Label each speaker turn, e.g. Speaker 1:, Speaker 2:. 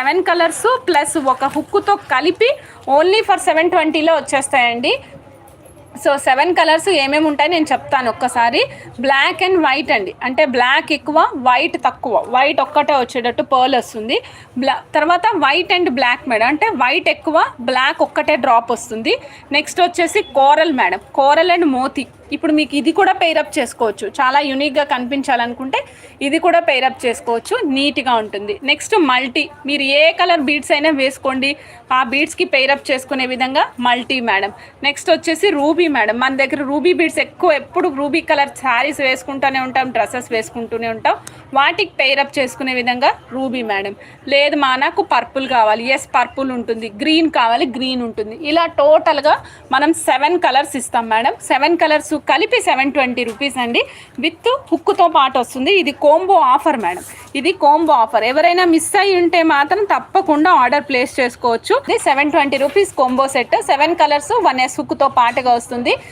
Speaker 1: 7 colours plus ఒక హుక్కుతో కలిపి only for 720లో వచ్చేస్తాయండి. సో 7 కలర్స్ ఏమేమి ఉంటాయి నేను చెప్తాను ఒక్కసారి. బ్లాక్ అండ్ వైట్ అండి, అంటే బ్లాక్ ఎక్కువ వైట్ తక్కువ, వైట్ ఒక్కటే వచ్చేటట్టు పర్ల్ వస్తుంది. తర్వాత వైట్ అండ్ బ్లాక్ మేడం, అంటే వైట్ ఎక్కువ బ్లాక్ ఒక్కటే డ్రాప్ వస్తుంది. నెక్స్ట్ వచ్చేసి కోరల్ మేడం, కోరల్ అండ్ మోతీ. ఇప్పుడు మీకు ఇది కూడా పెయిరప్ చేసుకోవచ్చు, చాలా యూనిక్గా కనిపించాలనుకుంటే ఇది కూడా పెయిరప్ చేసుకోవచ్చు, నీట్గా ఉంటుంది. నెక్స్ట్ మల్టీ, మీరు ఏ కలర్ బీడ్స్ అయినా వేసుకోండి, ఆ బీడ్స్కి పెయిరప్ చేసుకునే విధంగా మల్టీ మేడం. నెక్స్ట్ వచ్చేసి రూబీ మేడం, మన దగ్గర రూబీ బీడ్స్ ఎక్కువ, ఎప్పుడు రూబీ కలర్ శారీస్ వేసుకుంటూనే ఉంటాం, డ్రెస్సెస్ వేసుకుంటూనే ఉంటాం, వాటికి పెయిరప్ చేసుకునే విధంగా రూబీ మేడం. లేదు మా నాకు పర్పుల్ కావాలి, ఎస్ పర్పుల్ ఉంటుంది, గ్రీన్ కావాలి గ్రీన్ ఉంటుంది. ఇలా టోటల్గా మనం 7 కలర్స్ ఇస్తాం మేడం. 7 కలర్స్ కలిపి 720 రూపీస్ అండి, విత్ హుక్తో పాటు వస్తుంది. ఇది కోంబో ఆఫర్ మేడం, ఇది కోంబో ఆఫర్. ఎవరైనా మిస్ అయ్యి ఉంటే మాత్రం తప్పకుండా ఆర్డర్ ప్లేస్ చేసుకోవచ్చు. ఇది 720 రూపీస్ కోంబో సెట్, 7 కలర్స్ 1 హుక్తో పాటుగా వస్తుంది.